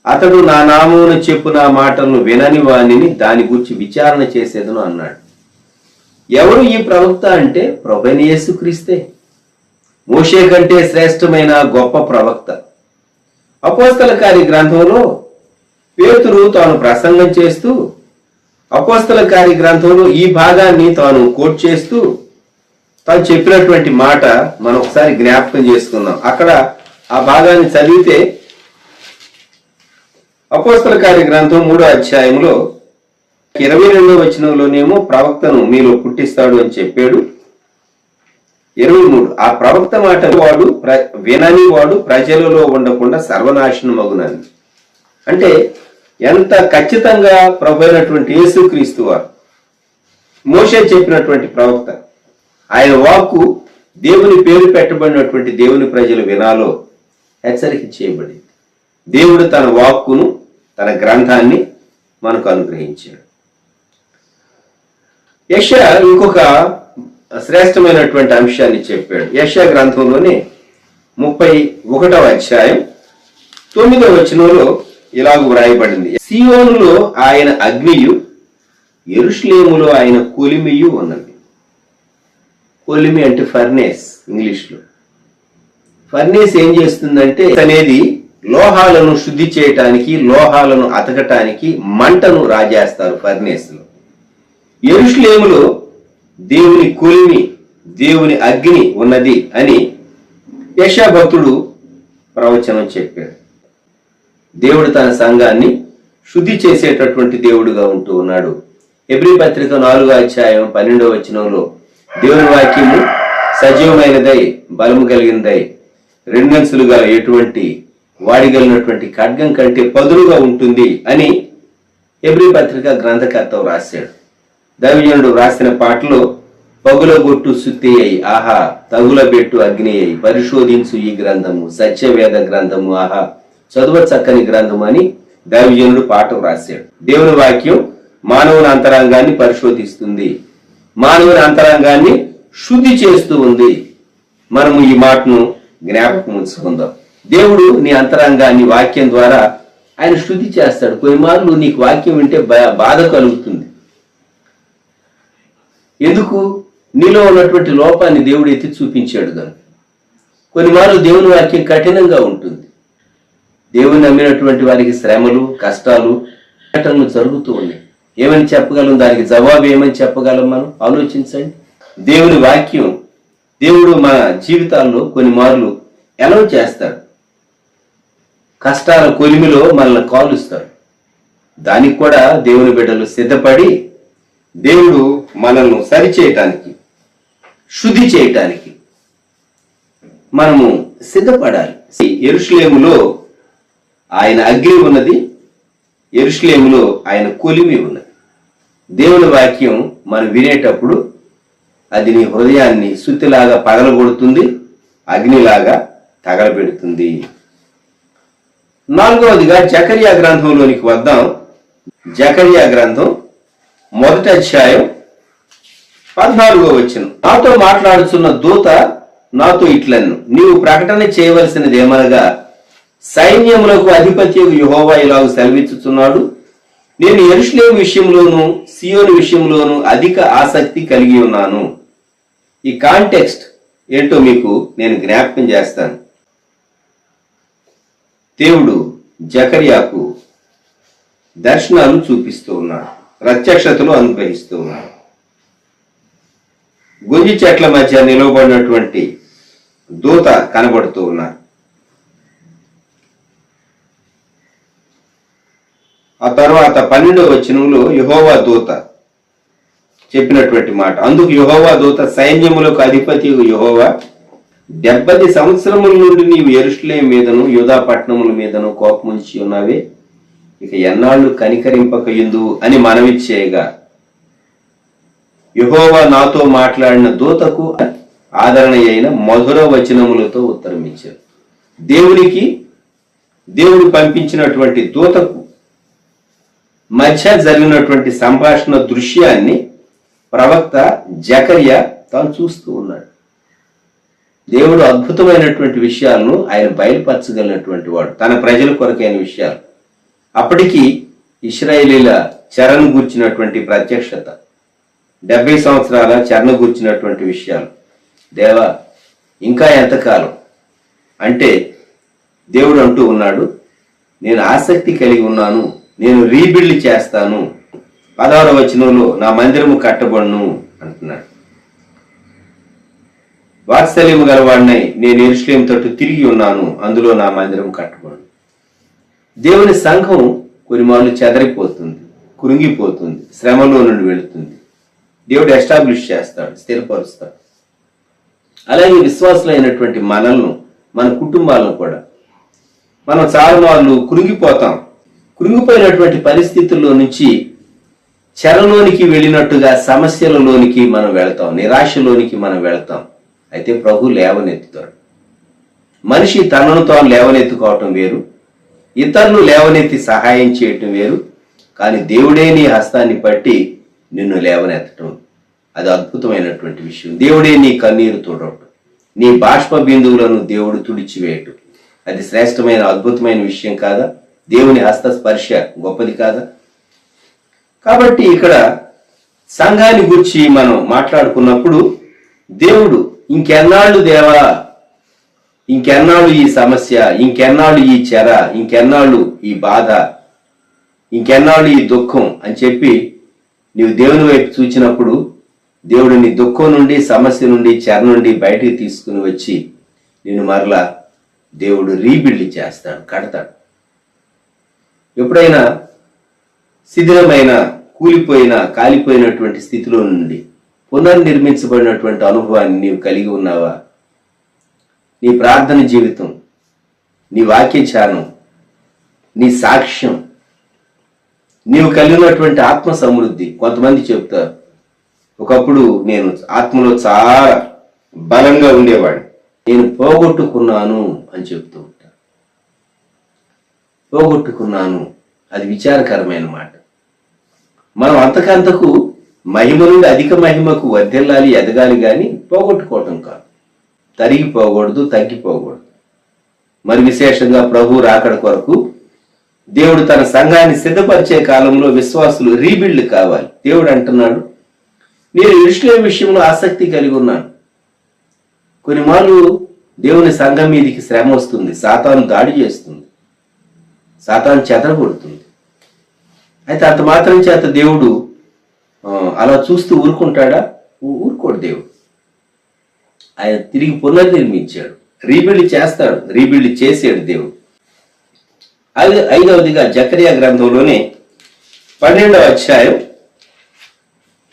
అతడు నా నామమును చెప్పు నా మాటలను వినని వానిని దాని గురించి విచారణ చేసేదను అన్నాడు. ఎవరు ఈ ప్రవక్త అంటే ప్రభువైన యేసుక్రీస్తే. మోషే కంటే శ్రేష్టమైన గొప్ప ప్రవక్త. అపోస్తల కార్య గ్రంథంలో పేతురు తాను ప్రసంగం చేస్తూ, అపోస్తల కార్య గ్రంథంలో ఈ భాగాన్ని తాను కోట్ చేస్తూ తాను చెప్పినటువంటి మాట మనం ఒకసారి జ్ఞాపకం చేసుకుందాం. అక్కడ ఆ భాగాన్ని చదివితే, అపోస్తల కార్య గ్రంథం 3వ అధ్యాయంలో 22వ వచనంలోనేమో ప్రవక్తను మీలో పుట్టిస్తాడు అని చెప్పాడు. 23, ఆ ప్రవక్త మాట వాడు వినని వాడు ప్రజలలో ఉండకుండా సర్వనాశనం మగునని. అంటే ఎంత ఖచ్చితంగా ప్రభు అయినటువంటి యేసుక్రీస్తు వారు, మోషే చెప్పినటువంటి ప్రవక్త, ఆయన వాక్కు దేవుని పేరు పెట్టబడినటువంటి దేవుని ప్రజలు వినాలో హెచ్చరిక చేయబడింది. దేవుడు తన వాక్కును, తన గ్రంథాన్ని మనకు అనుగ్రహించాడు. యెషయా ఇంకొక శ్రేష్టమైనటువంటి అంశాన్ని చెప్పాడు. యెషయా గ్రంథంలోనే 31వ అధ్యాయం 9వ వచనంలో ఇలాగ వ్రాయబడింది, సీయోనులో ఆయన అగ్నియు, యెరూషలేములో ఆయన కొలిమియు ఉన్నది. కొలిమి అంటే ఫర్నేస్ ఇంగ్లీష్లో. ఫర్నేస్ ఏం చేస్తుందంటే అనేది లోహాలను శుద్ధి చేయటానికి, లోహాలను అతకటానికి మంటను రాజేస్తారు ఫర్నేస్ లో. యెరూషలేములో దేవుని కొలిమి, దేవుని అగ్ని ఉన్నది అని యెషయా భక్తుడు ప్రవచనం చెప్పాడు. దేవుడు తన సంఘాన్ని శుద్ధి చేసేటటువంటి దేవుడుగా ఉంటూ ఉన్నాడు. హెబ్రీ పత్రిక 4వ అధ్యాయం 12వ వచనంలో, దేవుని వాక్యము సజీవమైనదై బలము కలిగినదై రెండంచులుగా ఎటువంటి వాడిగలిగినటువంటి ఖడ్గం కంటే పదులుగా ఉంటుంది అని హెబ్రీ పత్రిక గ్రంథకర్త రాశాడు. దైవజనుడు రాసిన పాటలో, పగులగొట్టు సుత్తి అయి ఆహా తగులబెట్టు అగ్ని అయి పరిశోధించు ఈ గ్రంథము సత్యవేద గ్రంథము ఆహా చదువ చక్కని గ్రంథము అని దైవజనుడు పాట రాశాడు. దేవుని వాక్యం మానవుని అంతరంగాన్ని పరిశోధిస్తుంది, మానవుని అంతరంగాన్ని శుద్ధి చేస్తూ ఉంది. మనము ఈ మాటను జ్ఞాపకం ఉంచుకుందాం. దేవుడు నీ అంతరంగాన్ని వాక్యం ద్వారా ఆయన శుద్ధి చేస్తాడు. కొన్నిమార్లు నీకు వాక్యం వింటే బాధ కలుగుతుంది. ఎందుకు? నీలో ఉన్నటువంటి లోపాన్ని దేవుడు ఎత్తి చూపించాడు కనుక. కొన్నిమార్లు దేవుని వాక్యం కఠినంగా ఉంటుంది. దేవుని నమ్మినటువంటి వారికి శ్రమలు, కష్టాలు, ఘటనలు జరుగుతూ ఉన్నాయి. ఏమని చెప్పగలం? దానికి జవాబు ఏమని చెప్పగలం? మనం ఆలోచించండి. దేవుని వాక్యం, దేవుడు మన జీవితాల్లో కొన్ని మార్లు ఎలా చేస్తాడు. కష్టాల కొలిమిలో మనల్ని కాలుస్తాడు. దానికి కూడా దేవుని బిడ్డలు సిద్ధపడి, దేవుడు మనల్ని సరిచేయటానికి, శుద్ధి చేయటానికి మనము సిద్ధపడాలి. యెరూషలేములో ఆయన అగ్ని ఉన్నది, యెరూషలేములో ఆయన కొలిమి ఉన్నది. దేవుని వాక్యం మనం వినేటప్పుడు అది నీ హృదయాన్ని సుత్తిలాగా పగలగొడుతుంది, అగ్నిలాగా తగలబెడుతుంది. 4వదిగా జకర్యా గ్రంథంలోనికి వద్దాం. జకర్యా గ్రంథం 1వ అధ్యాయం 14వ వచనం, నాతో మాట్లాడుతున్న దూత నాతో ఇట్లన్ను, నీవు ప్రకటన చేయవలసినది ఏమనగా, సైన్యములకు అధిపతి యెహోవా ఇలాగ సెలవిచ్చుచున్నాడు, నేను యెరూషలేము విషయంలోను సియోను విషయంలోను అధిక ఆసక్తి కలిగి ఉన్నాను. ఈ కాంటెక్స్ట్ ఏంటో మీకు నేను జ్ఞాపకం చేస్తాను. దేవుడు జకర్యాకు దర్శనాలు చూపిస్తూ ఉన్నాడు, ప్రత్యక్షతలు అనుగ్రహిస్తూ ఉన్నాడు. గొంజి చెట్ల మధ్య నిలవబడినటువంటి దూత కనబడుతూ ఉన్నారు. ఆ తర్వాత 12వ వచనంలో యెహోవా దూత చెప్పినటువంటి మాట, అందుకు యెహోవా దూత, సైన్యములకు అధిపతి యెహోవా, 70 సంవత్సరముల నుండి నీవు యెరూషలేము మీదను యూదా పట్టణముల మీదను కోపముంచి ఉన్నావే, ఇక ఎన్నాళ్ళు కనికరింపకయుందు అని మనవి చేయగా, యెహోవా నాతో మాట్లాడిన దూతకు ఆదరణ అయిన మధుర వచనములతో ఉత్తరం ఇచ్చారు. దేవుడు పంపించినటువంటి దూతకు మధ్య జరిగినటువంటి సంభాషణ దృశ్యాన్ని ప్రవక్త జకర్యా తాను చూస్తూ ఉన్నాడు. దేవుడు అద్భుతమైనటువంటి విషయాలను ఆయన బయలుపరచగలిగినటువంటి వాడు, తన ప్రజల కొరకైన విషయాలు. అప్పటికి ఇశ్రాయేలీల చెరను గూర్చినటువంటి ప్రత్యక్షత, 70 సంవత్సరాల చెరను గూర్చినటువంటి విషయాలు. దేవా, ఇంకా ఎంతకాలం అంటే దేవుడు అంటూ ఉన్నాడు, నేను ఆసక్తి కలిగి ఉన్నాను, నేను రీబిల్డ్ చేస్తాను. 16వ వచనంలో నా మందిరము కట్టబడును అంటున్నాడు. వాత్సల్యము గలవాడినై నేను యెరూషలేము తట్టు తిరిగి ఉన్నాను, అందులో నా మందిరం కట్టబడును. దేవుని సంఘం కొన్నిమార్లు చెదరిపోతుంది, కురింగిపోతుంది, శ్రమలో నుండి వెళుతుంది. దేవుడు ఎస్టాబ్లిష్ చేస్తాడు, స్థిరపరుస్తాడు. అలాగే విశ్వాసులైనటువంటి మనల్ని, మన కుటుంబాలను కూడా మనం చాలా మార్లు కురింగిపోతాం. కురింగిపోయినటువంటి పరిస్థితుల్లో నుంచి చెరలోనికి వెళ్ళినట్టుగా సమస్యలలోనికి మనం వెళతాం, నిరాశలోనికి మనం వెళతాం. అయితే ప్రభు లేవనెత్తుతాడు. మనిషి తనను తాను లేవనెత్తుకోవటం వేరు, ఇతరులు లేవనెత్తి సహాయం చేయటం వేరు. కానీ దేవుడే నీ హస్తాన్ని పట్టి నిన్ను లేవనెత్తటం, అది అద్భుతమైనటువంటి విషయం. దేవుడే నీ కన్నీరు తుడవటం, నీ బాష్ప బిందువులను దేవుడు తుడిచివేయటం, అది శ్రేష్టమైన అద్భుతమైన విషయం కాదా? దేవుని హస్త స్పర్శ గొప్పది కాదా? కాబట్టి ఇక్కడ సంఘాన్ని గురించి మనం మాట్లాడుకున్నప్పుడు, దేవుడు ఇంకెన్నాళ్ళు దేవా, ఇంకెన్నాళ్ళు ఈ సమస్య, ఇంకెన్నాళ్ళు ఈ చెర, ఇంకెన్నాళ్ళు ఈ బాధ, ఇంకెన్నాళ్ళు ఈ దుఃఖం అని చెప్పి నీవు దేవుని వైపు చూచినప్పుడు, దేవుడు నీ దుఃఖం నుండి, సమస్య నుండి, చెర నుండి బయటికి తీసుకుని వచ్చి నిన్ను మరలా దేవుడు రీబిల్డ్ చేస్తాడు, కడతాడు. ఎప్పుడైనా శిథిలమైన, కూలిపోయిన, కాలిపోయినటువంటి స్థితిలో నుండి పునర్నిర్మించబడినటువంటి అనుభవాన్ని నీవు కలిగి ఉన్నావా? నీ ప్రార్థన జీవితం, నీ వాక్యధ్యానం, నీ సాక్ష్యం, నీవు కలిగినటువంటి ఆత్మ సమృద్ధి. కొంతమంది చెప్తారు, ఒకప్పుడు నేను ఆత్మలో చాలా బలంగా ఉండేవాడిని, నేను పోగొట్టుకున్నాను అని చెప్తూ ఉంటాను. పోగొట్టుకున్నాను, అది విచారకరమైన మాట. మనం అంతకంతకు మహిమ నుండి అధిక మహిమకు వర్ధిల్లాలి, ఎదగాలి, కానీ పోగొట్టుకోవటం కాదు. తరిగిపోకూడదు, తగ్గిపోకూడదు. మరి విశేషంగా ప్రభు రాకడ కొరకు దేవుడు తన సంఘాన్ని సిద్ధపరిచే కాలంలో విశ్వాసులు రీబిల్డ్ కావాలి. దేవుడు అంటున్నాడు, నేను యెరూషలేము విషయంలో ఆసక్తి కలిగి ఉన్నాను. కొన్నిమార్లు దేవుని సంఘం మీదికి శ్రమ వస్తుంది, సాతాను దాడి చేస్తుంది, సాతాను చెదరగొడుతుంది. అయితే అంత మాత్రం చేత దేవుడు అలా చూస్తూ ఊరుకుంటాడా? ఊరుకోడు. దేవుడు ఆయన తిరిగి పునర్నిర్మించాడు, రీబిల్డ్ చేస్తాడు, రీబిల్డ్ చేసాడు దేవుడు. అది 5వదిగా జకర్యా గ్రంథంలోనే 12వ అధ్యాయం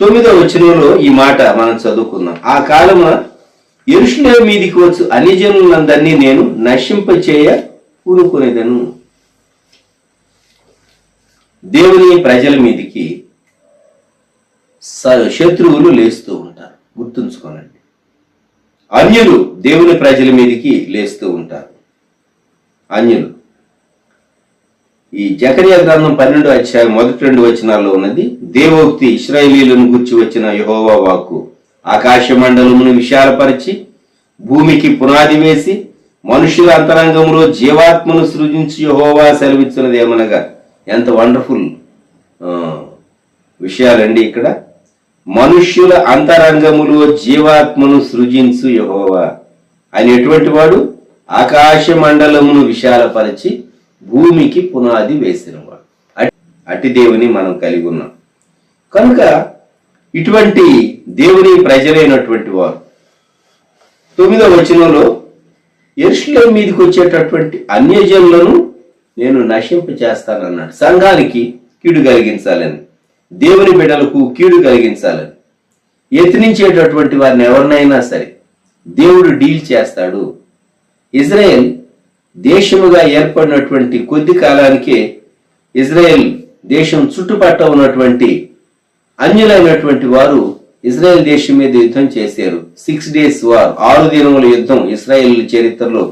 9వ వచనంలో ఈ మాట మనం చదువుకుందాం. ఆ కాలమున యెరూషలేము మీదికి వచ్చు అన్యజనులందరినీ నేను నశింపచేయ పూనుకునేదను. దేవుని ప్రజల మీదికి శత్రువులు లేస్తూ ఉంటారు, గుర్తుంచుకోనండి. అన్యులు దేవుని ప్రజల మీదికి లేస్తూ ఉంటారు. అన్యులు. ఈ జకర్యా గ్రంథం 12వ అధ్యాయం 1-2 వచనాల్లో ఉన్నది దేవోక్తి, ఇశ్రాయేలీయులను గుర్చి వచ్చిన యెహోవా వాక్కు. ఆకాశ మండలమును విశాలపరిచి భూమికి పునాది వేసి మనుషుల అంతరంగంలో జీవాత్మను సృజించి యెహోవా సెలవిచ్చినది ఏమనగా. ఎంత వండర్ఫుల్ విషయాలండి ఇక్కడ. మనుష్యుల అంతరంగములో జీవాత్మను సృజించు యెహోవా. ఆయన ఎటువంటి వాడు? ఆకాశ మండలమును విశాలపరిచి భూమికి పునాది వేసినవాడు. అట్టి దేవుని మనం కలిగి ఉన్నాం కనుక ఇటువంటి దేవుని ప్రజలైనటువంటి వారు 9వ వచనంలో యెరూషలేము మీదకి వచ్చేటటువంటి అన్యజనులను నేను నశింప చేస్తానన్నాడు. సంఘానికి కీడు కలిగించాలని, దేవుని బిడ్డలకు కీడు కలిగించాలని యత్నించేటటువంటి వారిని ఎవరినైనా సరే దేవుడు డీల్ చేస్తాడు. ఇజ్రాయెల్ దేశముగా ఏర్పడినటువంటి కొద్ది కాలానికే ఇజ్రాయెల్ దేశం చుట్టుపట్ల ఉన్నటువంటి అన్యులైనటువంటి వారు ఇజ్రాయెల్ దేశం మీద యుద్ధం చేశారు. 6 days వార్, 6 దినముల యుద్ధం ఇజ్రాయెల్ చరిత్రలో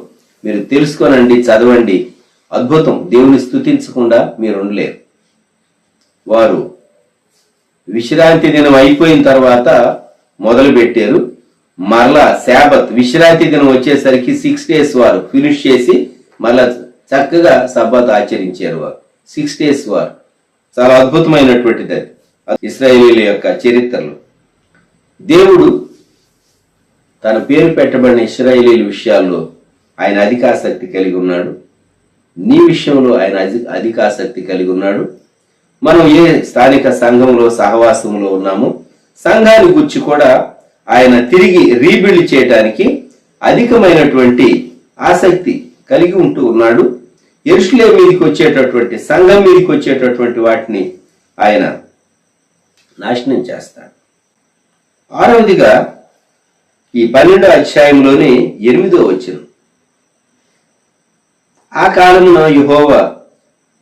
మీరు తెలుసుకోనండి, చదవండి. అద్భుతం. దేవుని స్తుతించకుండా మీరు ఉండలేరు. వారు విశ్రాంతి దినం అయిపోయిన తర్వాత మొదలు పెట్టారు. మరలా శాబత్ విశ్రాంతి దినం వచ్చేసరికి 6 days వారు ఫినిష్ చేసి మళ్ళా చక్కగా సబ్బాత్ ఆచరించారు. వారు 6 days వారు చాలా అద్భుతమైనటువంటిది. అది ఇశ్రాయేలీల యొక్క చరిత్రలో దేవుడు తన పేరు పెట్టబడిన ఇశ్రాయేలీల విషయాల్లో ఆయన అధికాసక్తి కలిగి ఉన్నాడు. నీ విషయంలో ఆయన అధికాసక్తి కలిగి ఉన్నాడు. మనం ఏ స్థానిక సంఘంలో సహవాసంలో ఉన్నామో సంఘాన్ని గురించి కూడా ఆయన తిరిగి రీబిల్డ్ చేయడానికి అధికమైనటువంటి ఆసక్తి కలిగి ఉంటూ ఉన్నాడు. యెరూషలేము మీదకి వచ్చేటటువంటి, సంఘం మీదకి వచ్చేటటువంటి వాటిని ఆయన నాశనం చేస్తాడు. 6వదిగా ఈ 12వ అధ్యాయంలోని 8వ వచనం, ఆ కాలమున యెహోవా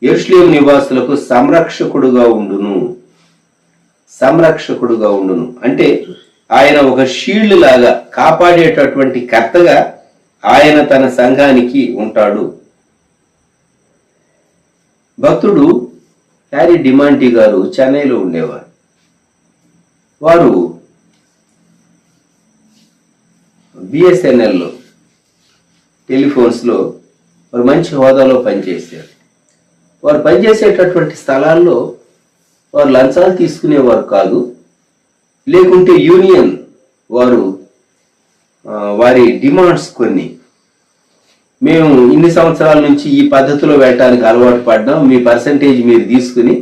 యెరూషలేము నివాసులకు సంరక్షకుడుగా ఉండును. సంరక్షకుడుగా ఉండును అంటే ఆయన ఒక షీల్డ్ లాగా కాపాడేటటువంటి కర్తగా ఆయన తన సంఘానికి ఉంటాడు. భక్తుడు హ్యారీ డిమాంటీ గారు చెన్నైలో ఉండేవారు. వారు బిఎస్ఎన్ఎల్లో టెలిఫోన్స్లో వారు మంచి హోదాలో పనిచేశారు. వారు పనిచేసేటటువంటి స్థలాల్లో వారు లంచాలు తీసుకునేవారు కాదు. లేకుంటే యూనియన్ వారు వారి డిమాండ్స్ కొన్ని, మేము ఇన్ని సంవత్సరాల నుంచి ఈ పద్ధతిలో వెళ్ళటానికి అలవాటు పడ్డాం, మీ పర్సంటేజ్ మీరు తీసుకుని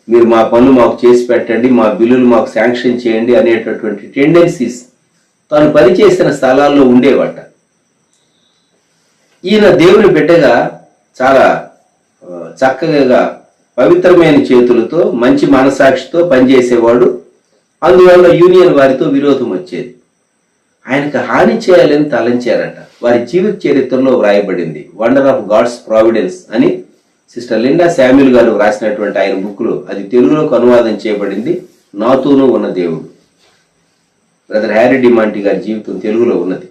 మీరు మా పనులు మాకు చేసి పెట్టండి, మా బిల్లులు మాకు శాంక్షన్ చేయండి అనేటటువంటి టెండెన్సీస్ తాను పనిచేసిన స్థలాల్లో ఉండేవట. ఈయన దేవుని బిడ్డగా చాలా చక్కగా పవిత్రమైన చేతులతో మంచి మనసాక్షితో పనిచేసేవాడు. అందువల్ల యూనియన్ వారితో విరోధం వచ్చేది. ఆయనకు హాని చేయాలని తలంచారట. వారి జీవిత చరిత్రలో వ్రాయబడింది. వండర్ ఆఫ్ గాడ్స్ ప్రావిడెన్స్ అని సిస్టర్ లిండా శామ్యూల్ గారు రాసినటువంటి ఆయన బుక్లో, అది తెలుగులోకి అనువాదం చేయబడింది, నాతోనూ ఉన్న దేవుడు. బ్రదర్ హ్యారీ డిమాంటీ గారి జీవితం తెలుగులో ఉన్నది.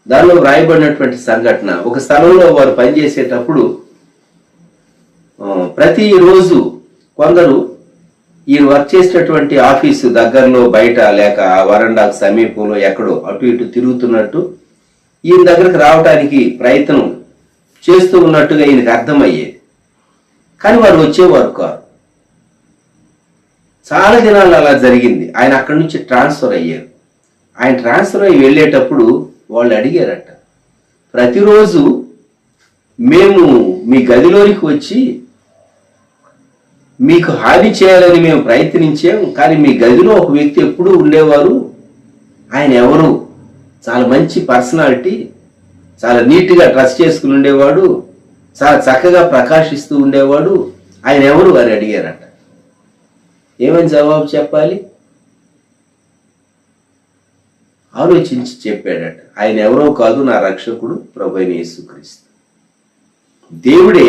దానిలో వ్రాయబడినటువంటి సంఘటన, ఒక స్థలంలో వారు పనిచేసేటప్పుడు ప్రతిరోజు కొందరు ఈయన వర్క్ చేసేటటువంటి ఆఫీసు దగ్గరలో బయట లేక ఆ వరండాకు సమీపంలో ఎక్కడో అటు ఇటు తిరుగుతున్నట్టు ఈయన దగ్గరకు రావడానికి ప్రయత్నం చేస్తూ ఉన్నట్టుగా ఈయనకు అర్థమయ్యేది. కానీ వారు వచ్చేవారు కాదు. చాలా దినాలు అలా జరిగింది. ఆయన అక్కడి నుంచి ట్రాన్స్ఫర్ అయ్యారు. ఆయన ట్రాన్స్ఫర్ అయ్యి వెళ్ళేటప్పుడు వాళ్ళు అడిగారట, ప్రతిరోజు మేము మీ గదిలోనికి వచ్చి మీకు హాని చేయాలని మేము ప్రయత్నించాం, కానీ మీ గదిలో ఒక వ్యక్తి ఎప్పుడూ ఉండేవారు. ఆయన ఎవరు? చాలా మంచి పర్సనాలిటీ, చాలా నీట్గా డ్రెస్ చేసుకుని ఉండేవాడు, చాలా చక్కగా ప్రకాశిస్తూ ఉండేవాడు. ఆయన ఎవరు అని అడిగారట. ఏమని జవాబు చెప్పాలి? ఆలోచించి చెప్పాడట, ఆయన ఎవరో కాదు, నా రక్షకుడు ప్రభువైన యేసుక్రీస్తు. దేవుడే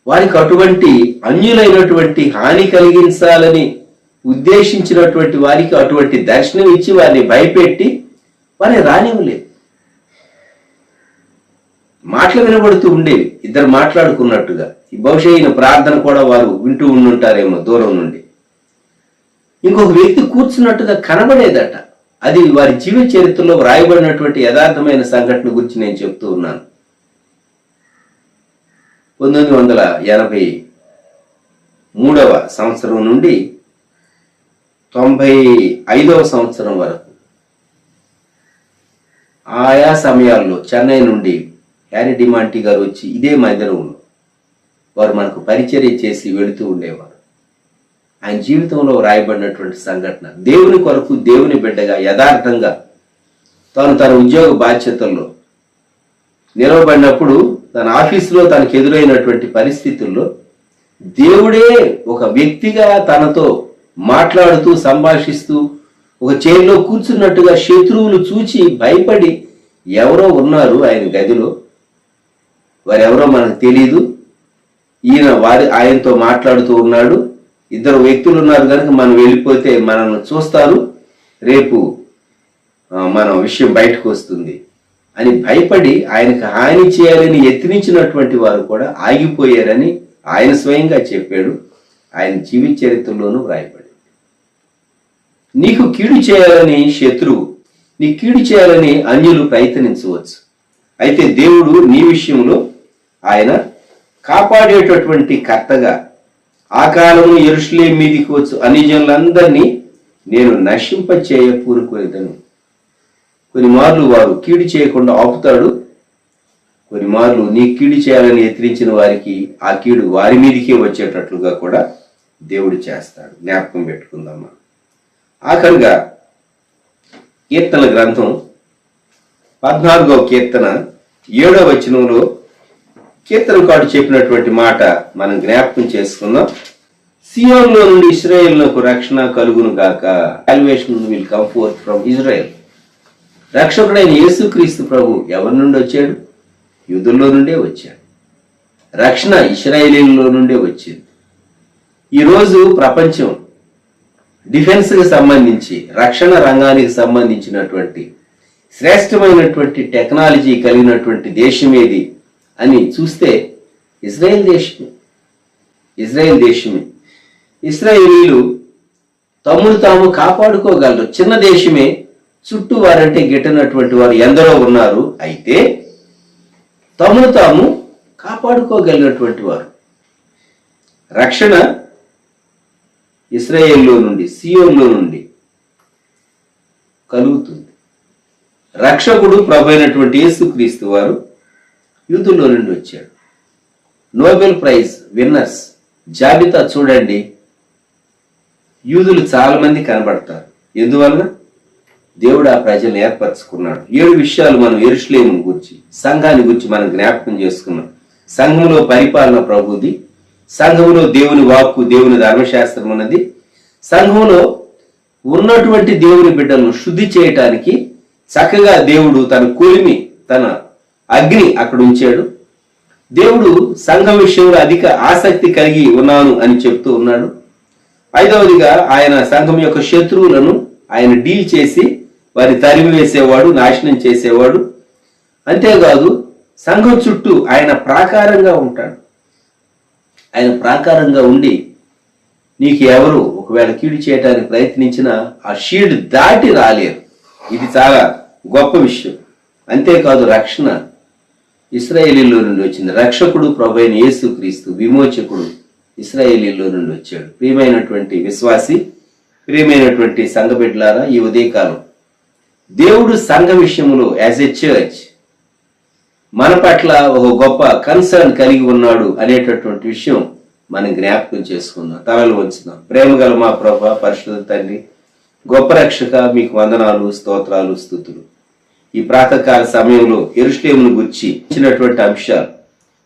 వారికి అటువంటి అన్యులైనటువంటి హాని కలిగించాలని ఉద్దేశించినటువంటి వారికి అటువంటి దర్శనం ఇచ్చి వారిని భయపెట్టి వారిని రానివ్వలేదు. మాటలు వినబడుతూ ఉండేవి, ఇద్దరు మాట్లాడుకున్నట్టుగా. బహుశా ఈయన ప్రార్థన కూడా వారు వింటూ ఉండుంటారేమో దూరం నుండి. ఇంకొక వ్యక్తి కూర్చున్నట్టుగా కనబడేదట. అది వారి జీవిత చరిత్రలో వ్రాయబడినటువంటి యథార్థమైన సంఘటన గురించి నేను చెప్తూ ఉన్నాను. 1983వ సంవత్సరం నుండి 95వ సంవత్సరం వరకు ఆయా సమయాల్లో చెన్నై నుండి హ్యారీ డిమాంటీ గారు వచ్చి ఇదే మందిరంలో వారు మనకు పరిచర్య చేసి వెళుతూ ఉండేవారు. ఆయన జీవితంలో రాయబడినటువంటి సంఘటన, దేవుని కొరకు దేవుని బిడ్డగా యథార్థంగా తన ఉద్యోగ బాధ్యతల్లో నిలవబడినప్పుడు తన ఆఫీసులో తనకు ఎదురైనటువంటి పరిస్థితుల్లో దేవుడే ఒక వ్యక్తిగా తనతో మాట్లాడుతూ సంభాషిస్తూ ఒక చైర్లో కూర్చున్నట్టుగా శత్రువులు చూచి భయపడి ఎవరో ఉన్నారు ఆయన గదిలో, వారెవరో మనకు తెలియదు, ఆయనతో మాట్లాడుతూ ఉన్నాడు, ఇద్దరు వ్యక్తులు ఉన్నారు కనుక మనం వెళ్ళిపోతే మనల్ని చూస్తారు, రేపు మన విషయం బయటకు వస్తుంది అని భయపడి ఆయనకు హాని చేయాలని యత్నించినటువంటి వారు కూడా ఆగిపోయారని ఆయన స్వయంగా చెప్పాడు. ఆయన జీవిత చరిత్రలోనూ వ్రాయబడి, నీకు కీడు చేయాలని శత్రువు, నీ కీడు చేయాలని అన్యులు ప్రయత్నించవచ్చు, అయితే దేవుడు నీ విషయంలో ఆయన కాపాడేటటువంటి కర్తగా ఆ కాలంలో యెరూషలేము మీదికి వచ్చు అన్యజనులందరినీ నేను నశింపచేయ పూనుకొనిదను. కొన్ని మార్లు వారు కీడు చేయకుండా ఆపుతాడు, కొన్ని మార్లు నీ కీడు చేయాలని యత్నించిన వారికి ఆ కీడు వారి మీదికే వచ్చేటట్లుగా కూడా దేవుడు చేస్తాడు. జ్ఞాపకం పెట్టుకుందామా. ఆఖరుగా కీర్తన గ్రంథం 14వ కీర్తన 7వ వచనంలో కీర్తనకారుడు చెప్పినటువంటి మాట మనం జ్ఞాపకం చేసుకుందాం. సియోనులో నుండి ఇశ్రాయేలునకు రక్షణ కలుగును గాక. Salvation will come fourth from Israel. రక్షకుడైన యేసుక్రీస్తు ప్రభు ఎవరి నుండి వచ్చాడు? యూదుల్లో నుండే వచ్చాడు. రక్షణ ఇశ్రాయేలీలో నుండే వచ్చింది. ఈరోజు ప్రపంచం డిఫెన్స్కి సంబంధించి, రక్షణ రంగానికి సంబంధించినటువంటి శ్రేష్టమైనటువంటి టెక్నాలజీ కలిగినటువంటి దేశం ఏది అని చూస్తే ఇజ్రాయెల్ దేశమే. ఇశ్రాయేలీలు తమ్ముడు తాము కాపాడుకోగలరు. చిన్న దేశమే, చుట్టూ వారంటే గిట్టనటువంటి వారు ఎందరో ఉన్నారు, అయితే తమ్ముడు తాము కాపాడుకోగలిగినటువంటి వారు. రక్షణ ఇశ్రాయేల్లో నుండి, సియోన్లో నుండి కలుగుతుంది. రక్షకుడు ప్రభు అయినటువంటి యేసుక్రీస్తు వారు యూదుల్లో నుండి వచ్చాడు. నోబెల్ ప్రైజ్ విన్నర్స్ జాబితా చూడండి, యూదులు చాలా మంది కనబడతారు. ఎందువలన? దేవుడు ఆ ప్రజలను ఏర్పరచుకున్నాడు. 7 విషయాలు మనం యెరూషలేము గురించి, సంఘాన్ని గురించి మనం జ్ఞాపకం చేసుకున్నాం. సంఘంలో పరిపాలన ప్రభుది, సంఘంలో దేవుని వాక్కు, దేవుని ధర్మశాస్త్రం ఉన్నది. సంఘంలో ఉన్నటువంటి దేవుని బిడ్డలను శుద్ధి చేయటానికి చక్కగా దేవుడు తన కొలిమి, తన అగ్ని అక్కడ ఉంచాడు. దేవుడు సంఘం విషయంలో అధిక ఆసక్తి కలిగి ఉన్నాను అని చెప్తూ ఉన్నాడు. 5వదిగా ఆయన సంఘం యొక్క శత్రువులను ఆయన డీల్ చేసి వారి తరిమి వేసేవాడు, నాశనం చేసేవాడు. అంతేకాదు సంఘం చుట్టూ ఆయన ప్రాకారంగా ఉంటాడు. ఆయన ప్రాకారంగా ఉండి నీకు ఎవరు ఒకవేళ కీడు చేయడానికి ప్రయత్నించినా ఆ షీల్డ్ దాటి రాలేరు. ఇది చాలా గొప్ప విషయం. అంతేకాదు రక్షణ ఇశ్రాయేలీలో నుండి వచ్చింది. రక్షకుడు ప్రభు అయిన యేసుక్రీస్తు విమోచకుడు ఇశ్రాయేలీలో నుండి వచ్చాడు. ప్రియమైనటువంటి విశ్వాసి, ప్రియమైనటువంటి సంఘ బిడ్డలారా, ఈ ఉదయకాలం దేవుడు సంఘ విషయంలో యాజ్ ఎ చర్చ్ మన పట్ల ఒక గొప్ప కన్సర్న్ కలిగి ఉన్నాడు అనేటటువంటి విషయం మనం జ్ఞాపకం చేసుకుందాం. తలలు వంచుదాం. ప్రేమగల మా ప్రభా, పరిశుద్ధ తండ్రి, గొప్ప రక్షక, మీకు వందనాలు, స్తోత్రాలు, స్తుతులు. ఈ ప్రాతకాల సమయంలో యెరూషలేమును గురించి ఇచ్చినటువంటి అంశాలు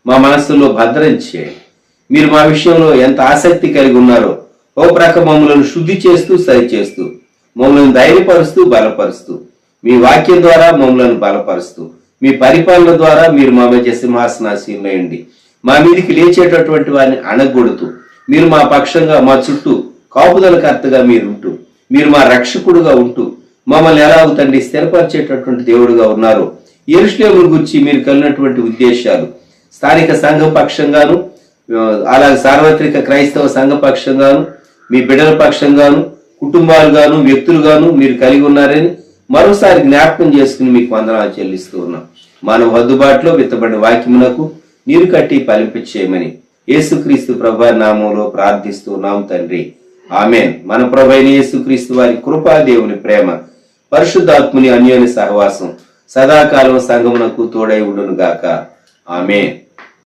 మా మనస్సులో భద్రం చేయండి. మీరు మా విషయంలో ఎంత ఆసక్తి కలిగి ఉన్నారో ఓ ప్రక్క మమ్మలను శుద్ధి చేస్తూ, సరిచేస్తూ, మమ్మల్ని ధైర్యపరుస్తూ, బలపరుస్తూ, మీ వాక్యం ద్వారా మమ్మలను బలపరుస్తూ, మీ పరిపాలన ద్వారా మీరు మా మధ్య సింహాసనాసీనులయండి. మా మీదికి లేచేటటువంటి వారిని అణగొడుతూ, మీరు మా పక్షంగా, మా చుట్టూ కాపుదలకర్తగా మీరుంటూ, మీరు మా రక్షకుడుగా ఉంటూ మమ్మల్ని ఎలా తండ్రి స్థిరపరిచేటటువంటి దేవుడుగా ఉన్నారు. యెరూషలేము గురించి మీరు కలిగినటువంటి ఉద్దేశాలు స్థానిక సంఘ పక్షంగాను, అలాగే సార్వత్రిక క్రైస్తవ సంఘ పక్షంగాను, మీ బిడ్డల పక్షంగాను, కుటుంబాలుగాను, వ్యక్తులుగాను మీరు కలిగి ఉన్నారని మరోసారి జ్ఞాపకం చేసుకుని మీకు వందనాలు చెల్లిస్తూ ఉన్నాం. మానవ హద్దుబాటులో విత్తబడిన వాక్యమునకు నీరు కట్టి ఫలింపచేయమని యేసుక్రీస్తు ప్రభు నామంలో ప్రార్థిస్తున్నాం తండ్రి, ఆమేన్. మన ప్రభు అయిన యేసుక్రీస్తు వారి కృపా, దేవుని ప్రేమ, పరిశుద్ధాత్ముని అన్యోన్య సహవాసం సదాకాలం సంఘమునకు తోడై ఉండును గాక. ఆమేన్.